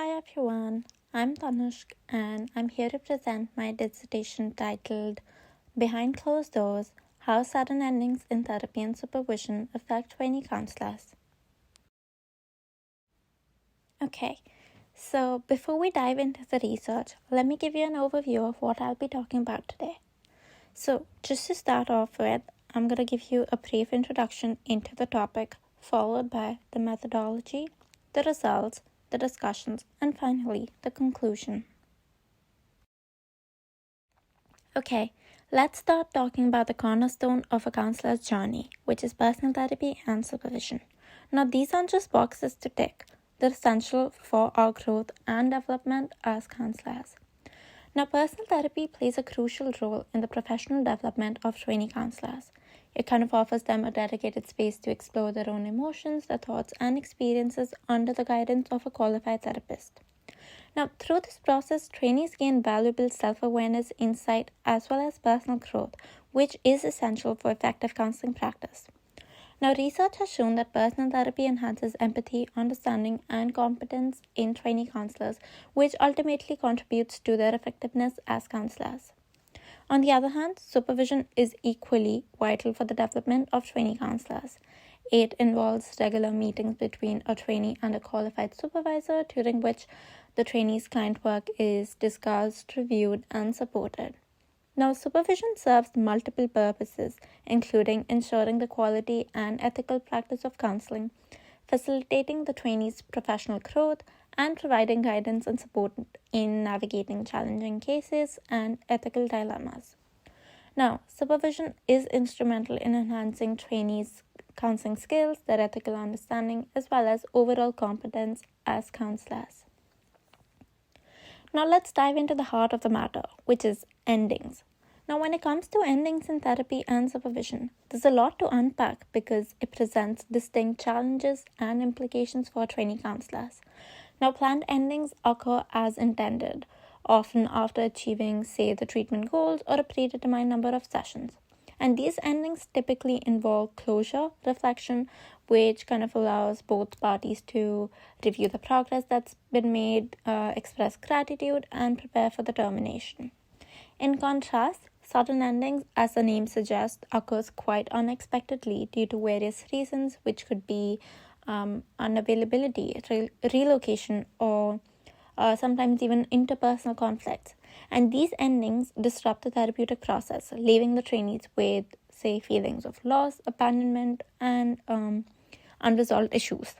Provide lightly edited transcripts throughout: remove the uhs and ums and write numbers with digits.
Hi everyone, I'm Tanishq and I'm here to present my dissertation titled Behind Closed Doors: How Sudden Endings in Therapy and Supervision Affect Trainee Counselors. Okay, so before we dive into the research, let me give you an overview of what I'll be talking about today. So, just to start off with, I'm going to give you a brief introduction into the topic, followed by the methodology, the results, the discussions, and finally, the conclusion. Okay, let's start talking about the cornerstone of a counselor's journey, which is personal therapy and supervision. Now, these aren't just boxes to tick, they're essential for our growth and development as counselors. Now, personal therapy plays a crucial role in the professional development of trainee counselors. It kind of offers them a dedicated space to explore their own emotions, their thoughts, and experiences under the guidance of a qualified therapist. Now, through this process, trainees gain valuable self awareness, insight, as well as personal growth, which is essential for effective counseling practice. Now, research has shown that personal therapy enhances empathy, understanding, and competence in trainee counselors, which ultimately contributes to their effectiveness as counselors. On the other hand, supervision is equally vital for the development of trainee counselors. It involves regular meetings between a trainee and a qualified supervisor, during which the trainee's client work is discussed, reviewed, and supported. Now, supervision serves multiple purposes, including ensuring the quality and ethical practice of counseling, facilitating the trainee's professional growth, and providing guidance and support in navigating challenging cases and ethical dilemmas. Now, supervision is instrumental in enhancing trainees' counseling skills, their ethical understanding, as well as overall competence as counselors. Now, let's dive into the heart of the matter, which is endings. Now, when it comes to endings in therapy and supervision, there's a lot to unpack because it presents distinct challenges and implications for trainee counselors. Now, planned endings occur as intended, often after achieving, say, the treatment goals or a predetermined number of sessions. And these endings typically involve closure, reflection, which kind of allows both parties to review the progress that's been made, express gratitude, and prepare for the termination. In contrast, sudden endings, as the name suggests, occurs quite unexpectedly due to various reasons, which could be unavailability, relocation, or sometimes even interpersonal conflicts. And these endings disrupt the therapeutic process, leaving the trainees with, say, feelings of loss, abandonment, and unresolved issues.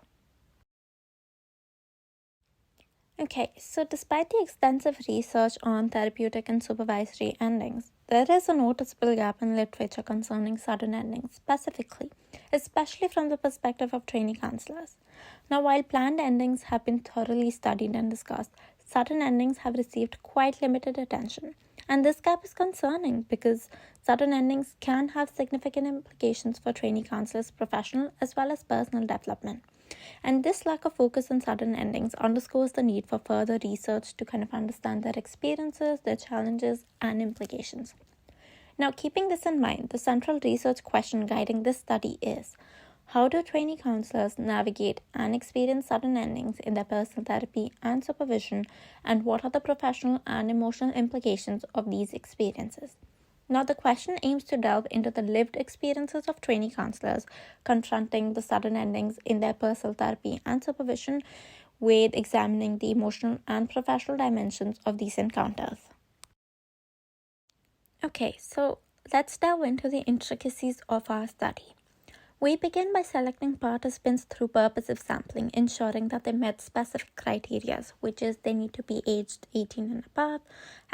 Okay, so despite the extensive research on therapeutic and supervisory endings, there is a noticeable gap in literature concerning sudden endings specifically, especially from the perspective of trainee counselors. Now, while planned endings have been thoroughly studied and discussed, sudden endings have received quite limited attention. And this gap is concerning because sudden endings can have significant implications for trainee counselors' professional as well as personal development. And this lack of focus on sudden endings underscores the need for further research to kind of understand their experiences, their challenges, and implications. Now, keeping this in mind, the central research question guiding this study is: how do trainee counselors navigate and experience sudden endings in their personal therapy and supervision, and what are the professional and emotional implications of these experiences? Now, the question aims to delve into the lived experiences of trainee counselors confronting the sudden endings in their personal therapy and supervision, with examining the emotional and professional dimensions of these encounters. Okay, so let's delve into the intricacies of our study. We begin by selecting participants through purposive sampling, ensuring that they met specific criteria, which is they need to be aged 18 and above,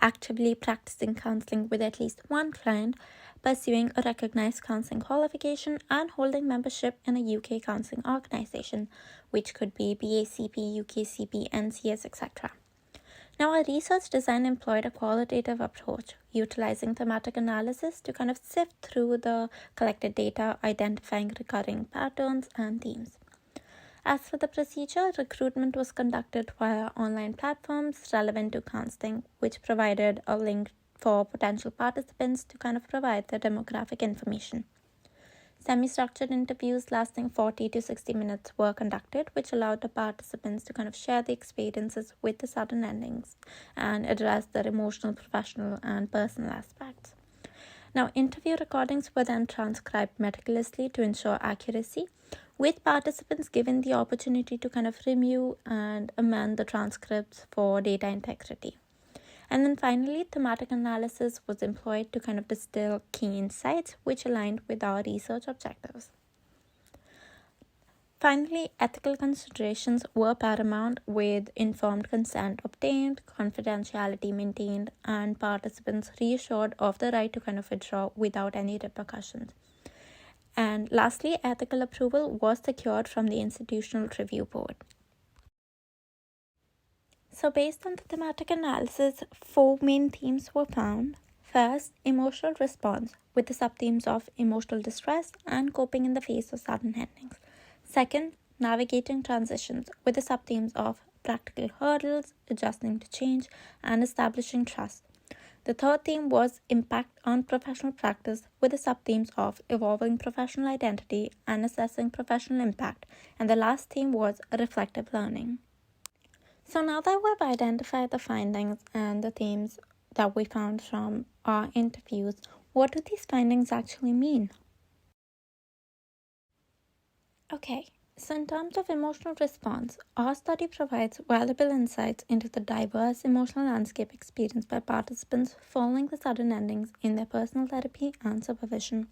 actively practicing counseling with at least one client, pursuing a recognized counseling qualification, and holding membership in a UK counseling organization, which could be BACP, UKCP, NCS, etc. Now, our research design employed a qualitative approach, utilizing thematic analysis to kind of sift through the collected data, identifying recurring patterns and themes. As for the procedure, recruitment was conducted via online platforms relevant to counseling, which provided a link for potential participants to kind of provide their demographic information. Semi-structured interviews lasting 40 to 60 minutes were conducted, which allowed the participants to kind of share the experiences with the sudden endings and address their emotional, professional, and personal aspects. Now, interview recordings were then transcribed meticulously to ensure accuracy, with participants given the opportunity to kind of review and amend the transcripts for data integrity. And then finally, thematic analysis was employed to kind of distill key insights which aligned with our research objectives. Finally, ethical considerations were paramount, with informed consent obtained, confidentiality maintained, and participants reassured of the right to kind of withdraw without any repercussions. And lastly, ethical approval was secured from the Institutional Review Board. So based on the thematic analysis, 4 main themes were found. First, emotional response, with the subthemes of emotional distress and coping in the face of sudden endings. Second, navigating transitions, with the subthemes of practical hurdles, adjusting to change, and establishing trust. The third theme was impact on professional practice, with the subthemes of evolving professional identity and assessing professional impact. And the last theme was reflective learning. So now that we've identified the findings and the themes that we found from our interviews, what do these findings actually mean? Okay, so in terms of emotional response, our study provides valuable insights into the diverse emotional landscape experienced by participants following the sudden endings in their personal therapy and supervision.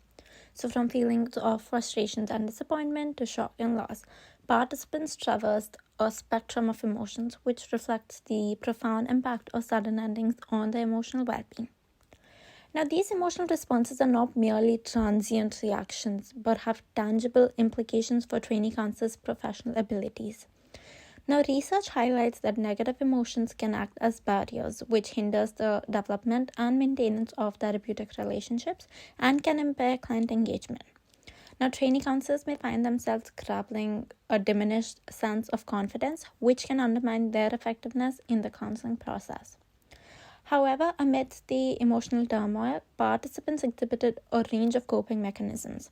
So from feelings of frustrations and disappointment to shock and loss, participants traversed a spectrum of emotions which reflects the profound impact of sudden endings on their emotional well-being. Now, these emotional responses are not merely transient reactions, but have tangible implications for trainee counselors' professional abilities. Now, research highlights that negative emotions can act as barriers, which hinders the development and maintenance of therapeutic relationships and can impair client engagement. Now, trainee counselors may find themselves grappling a diminished sense of confidence, which can undermine their effectiveness in the counseling process. However, amidst the emotional turmoil, participants exhibited a range of coping mechanisms.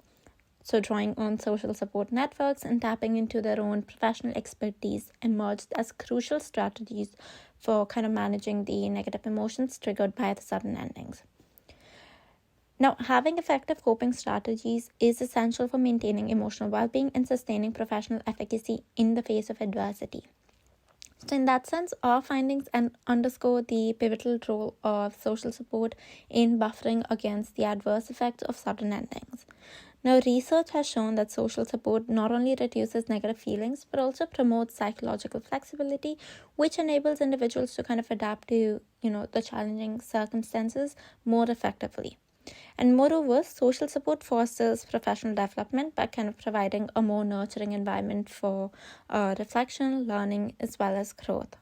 So, drawing on social support networks and tapping into their own professional expertise emerged as crucial strategies for kind of managing the negative emotions triggered by the sudden endings. Now, having effective coping strategies is essential for maintaining emotional well-being and sustaining professional efficacy in the face of adversity. So in that sense, our findings underscore the pivotal role of social support in buffering against the adverse effects of sudden endings. Now, research has shown that social support not only reduces negative feelings, but also promotes psychological flexibility, which enables individuals to kind of adapt to, the challenging circumstances more effectively. And moreover, social support fosters professional development by kind of providing a more nurturing environment for reflection, learning, as well as growth.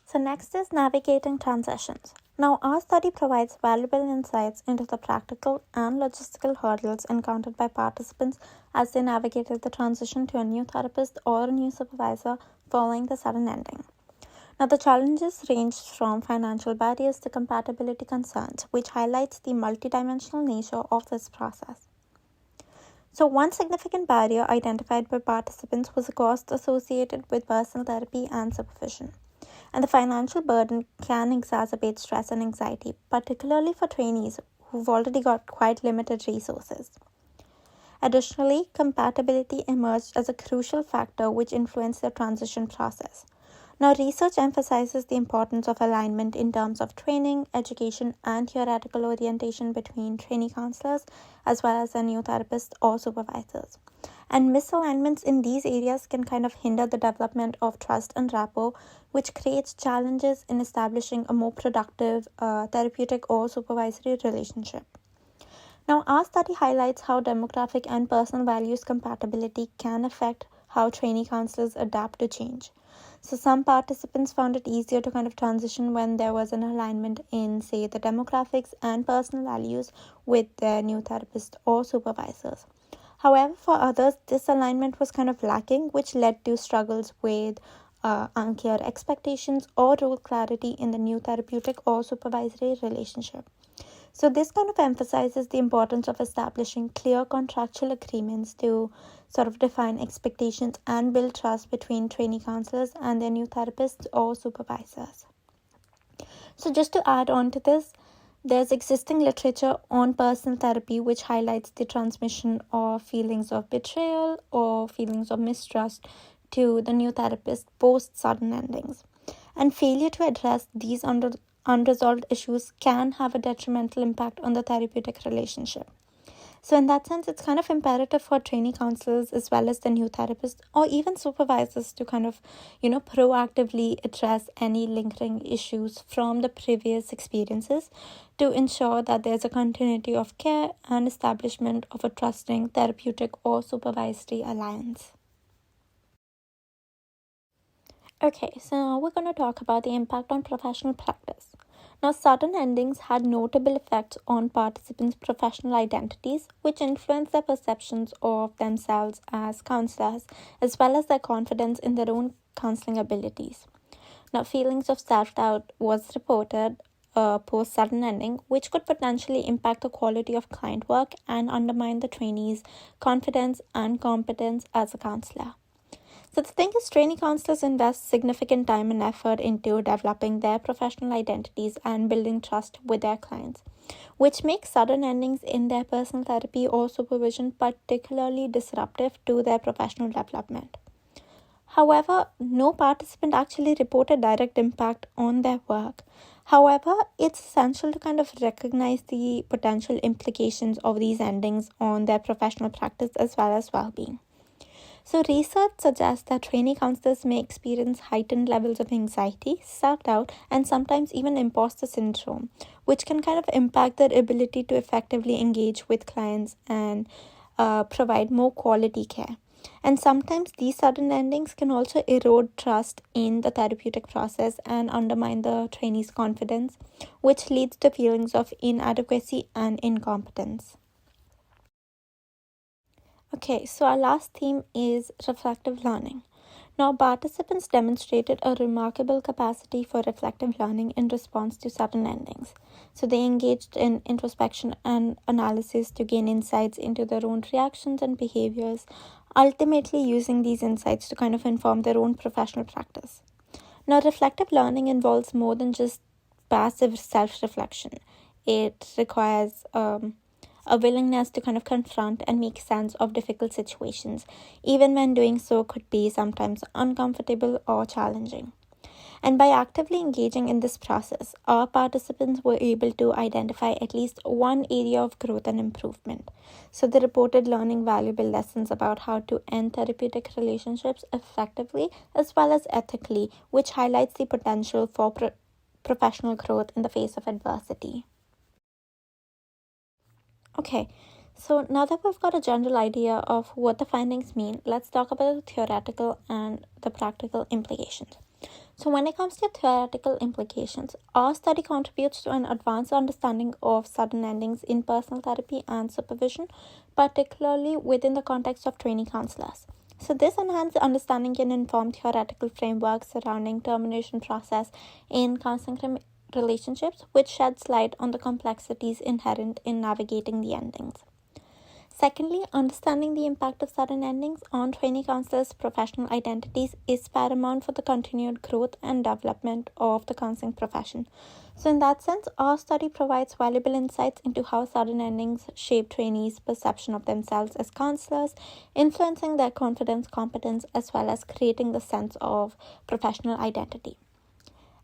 So next is navigating transitions. Now, our study provides valuable insights into the practical and logistical hurdles encountered by participants as they navigated the transition to a new therapist or a new supervisor following the sudden ending. Now, the challenges ranged from financial barriers to compatibility concerns, which highlights the multidimensional nature of this process. So, one significant barrier identified by participants was the cost associated with personal therapy and supervision. And the financial burden can exacerbate stress and anxiety, particularly for trainees who've already got quite limited resources. Additionally, compatibility emerged as a crucial factor which influenced the transition process. Now, research emphasizes the importance of alignment in terms of training, education, and theoretical orientation between trainee counselors as well as their new therapists or supervisors. And misalignments in these areas can kind of hinder the development of trust and rapport, which creates challenges in establishing a more productive therapeutic or supervisory relationship. Now, our study highlights how demographic and personal values compatibility can affect how trainee counselors adapt to change. So some participants found it easier to kind of transition when there was an alignment in, say, the demographics and personal values with their new therapist or supervisors. However, for others, this alignment was kind of lacking, which led to struggles with unclear expectations or role clarity in the new therapeutic or supervisory relationship. So this kind of emphasizes the importance of establishing clear contractual agreements to sort of define expectations and build trust between trainee counselors and their new therapists or supervisors. So just to add on to this, there's existing literature on personal therapy which highlights the transmission of feelings of betrayal or feelings of mistrust to the new therapist post sudden endings. And failure to address these unresolved issues can have a detrimental impact on the therapeutic relationship. So in that sense, it's kind of imperative for trainee counselors as well as the new therapists or even supervisors to kind of, proactively address any lingering issues from the previous experiences to ensure that there's a continuity of care and establishment of a trusting therapeutic or supervisory alliance. Okay, so now we're going to talk about the impact on professional practice. Now, sudden endings had notable effects on participants' professional identities, which influenced their perceptions of themselves as counselors, as well as their confidence in their own counseling abilities. Now, feelings of self-doubt was reported post sudden ending, which could potentially impact the quality of client work and undermine the trainees' confidence and competence as a counselor. So the thing is, trainee counselors invest significant time and effort into developing their professional identities and building trust with their clients, which makes sudden endings in their personal therapy or supervision particularly disruptive to their professional development. However, no participant actually reported direct impact on their work. However, it's essential to kind of recognize the potential implications of these endings on their professional practice as well as well-being. So research suggests that trainee counselors may experience heightened levels of anxiety, self-doubt, and sometimes even imposter syndrome, which can kind of impact their ability to effectively engage with clients and provide more quality care. And sometimes these sudden endings can also erode trust in the therapeutic process and undermine the trainee's confidence, which leads to feelings of inadequacy and incompetence. Okay, so our last theme is reflective learning. Now, participants demonstrated a remarkable capacity for reflective learning in response to sudden endings. So they engaged in introspection and analysis to gain insights into their own reactions and behaviors, ultimately using these insights to kind of inform their own professional practice. Now, reflective learning involves more than just passive self-reflection. It requires a willingness to kind of confront and make sense of difficult situations, even when doing so could be sometimes uncomfortable or challenging. And by actively engaging in this process, our participants were able to identify at least one area of growth and improvement. So they reported learning valuable lessons about how to end therapeutic relationships effectively as well as ethically, which highlights the potential for professional growth in the face of adversity. Okay, so now that we've got a general idea of what the findings mean, let's talk about the theoretical and the practical implications. So when it comes to theoretical implications, our study contributes to an advanced understanding of sudden endings in personal therapy and supervision, particularly within the context of trainee counselors. So this enhanced understanding can inform theoretical frameworks surrounding termination process in counseling relationships, which sheds light on the complexities inherent in navigating the endings. Secondly, understanding the impact of sudden endings on trainee counselors' professional identities is paramount for the continued growth and development of the counseling profession. So in that sense, our study provides valuable insights into how sudden endings shape trainees' perception of themselves as counselors, influencing their confidence, competence, as well as creating the sense of professional identity.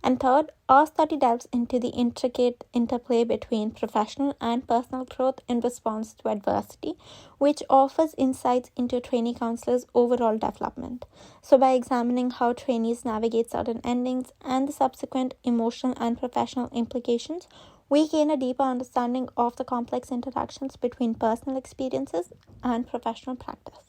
And third, our study delves into the intricate interplay between professional and personal growth in response to adversity, which offers insights into trainee counselors' overall development. So by examining how trainees navigate sudden endings and the subsequent emotional and professional implications, we gain a deeper understanding of the complex interactions between personal experiences and professional practice.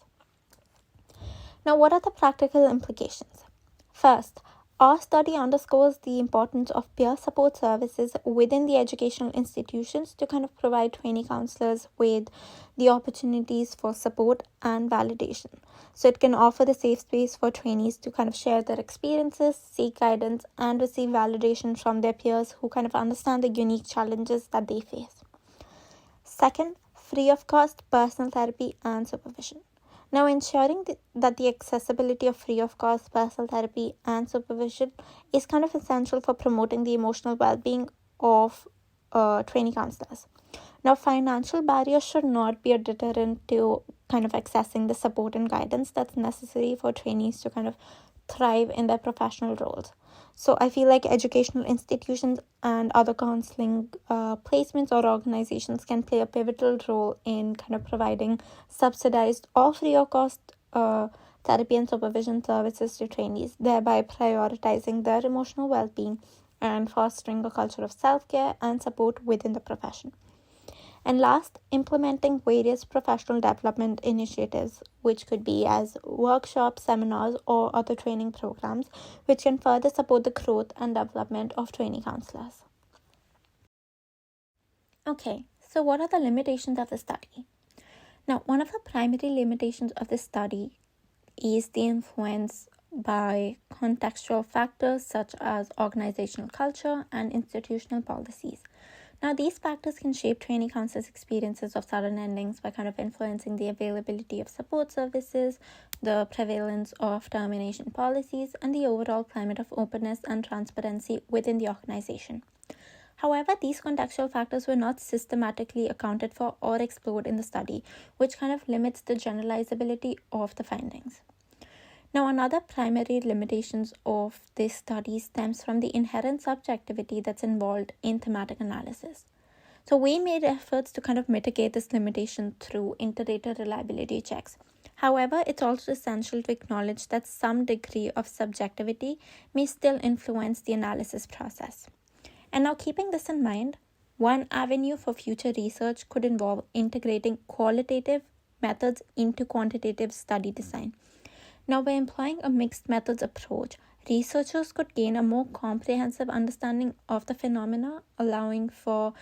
Now, what are the practical implications? First, our study underscores the importance of peer support services within the educational institutions to kind of provide trainee counselors with the opportunities for support and validation. So it can offer the safe space for trainees to kind of share their experiences, seek guidance, and receive validation from their peers who kind of understand the unique challenges that they face. Second, free of cost personal therapy and supervision. Now, ensuring that the accessibility of free of cost personal therapy and supervision is kind of essential for promoting the emotional well-being of trainee counselors. Now, financial barriers should not be a deterrent to kind of accessing the support and guidance that's necessary for trainees to kind of thrive in their professional roles. So I feel like educational institutions and other counseling placements or organizations can play a pivotal role in kind of providing subsidized or free of cost therapy and supervision services to trainees, thereby prioritizing their emotional well-being and fostering a culture of self-care and support within the profession. And last, implementing various professional development initiatives, which could be as workshops, seminars, or other training programs, which can further support the growth and development of trainee counselors. Okay, so what are the limitations of the study? Now, one of the primary limitations of this study is the influence by contextual factors such as organizational culture and institutional policies. Now, these factors can shape trainee counselors' experiences of sudden endings by kind of influencing the availability of support services, the prevalence of termination policies, and the overall climate of openness and transparency within the organization. However, these contextual factors were not systematically accounted for or explored in the study, which kind of limits the generalizability of the findings. Now, another primary limitations of this study stems from the inherent subjectivity that's involved in thematic analysis. So we made efforts to kind of mitigate this limitation through inter-data reliability checks. However, it's also essential to acknowledge that some degree of subjectivity may still influence the analysis process. And now, keeping this in mind, one avenue for future research could involve integrating qualitative methods into quantitative study design. Now, by employing a mixed methods approach, researchers could gain a more comprehensive understanding of the phenomena, allowing for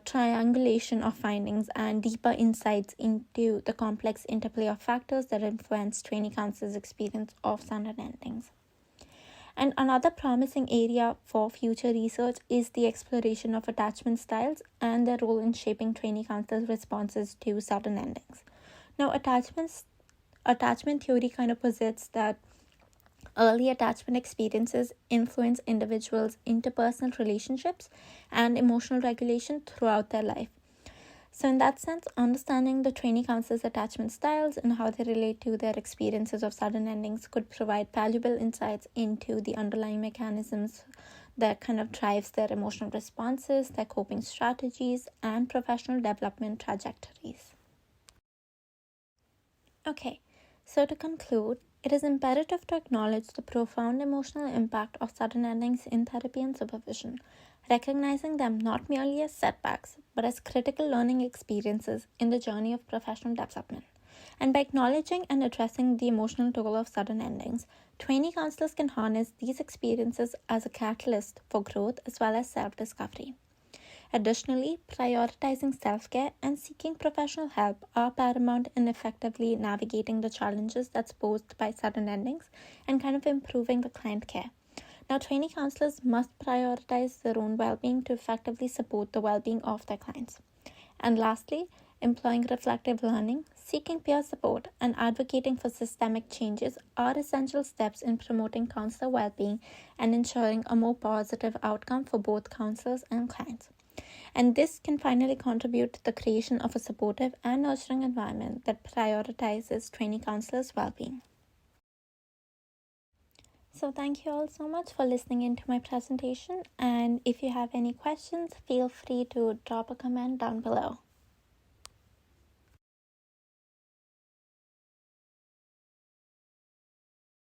triangulation of findings and deeper insights into the complex interplay of factors that influence trainee counselors' experience of sudden endings. And another promising area for future research is the exploration of attachment styles and their role in shaping trainee counselors' responses to sudden endings. Now, attachment theory kind of posits that early attachment experiences influence individuals' interpersonal relationships and emotional regulation throughout their life. So in that sense, understanding the trainee counselors' attachment styles and how they relate to their experiences of sudden endings could provide valuable insights into the underlying mechanisms that kind of drives their emotional responses, their coping strategies, and professional development trajectories. Okay, so to conclude, it is imperative to acknowledge the profound emotional impact of sudden endings in therapy and supervision, recognizing them not merely as setbacks, but as critical learning experiences in the journey of professional development. And by acknowledging and addressing the emotional toll of sudden endings, trainee counselors can harness these experiences as a catalyst for growth as well as self-discovery. Additionally, prioritizing self-care and seeking professional help are paramount in effectively navigating the challenges that's posed by sudden endings and kind of improving the client care. Now, trainee counselors must prioritize their own well-being to effectively support the well-being of their clients. And lastly, employing reflective learning, seeking peer support, and advocating for systemic changes are essential steps in promoting counselor well-being and ensuring a more positive outcome for both counselors and clients. And this can finally contribute to the creation of a supportive and nurturing environment that prioritizes trainee counselors' well-being. So thank you all so much for listening into my presentation. And if you have any questions, feel free to drop a comment down below.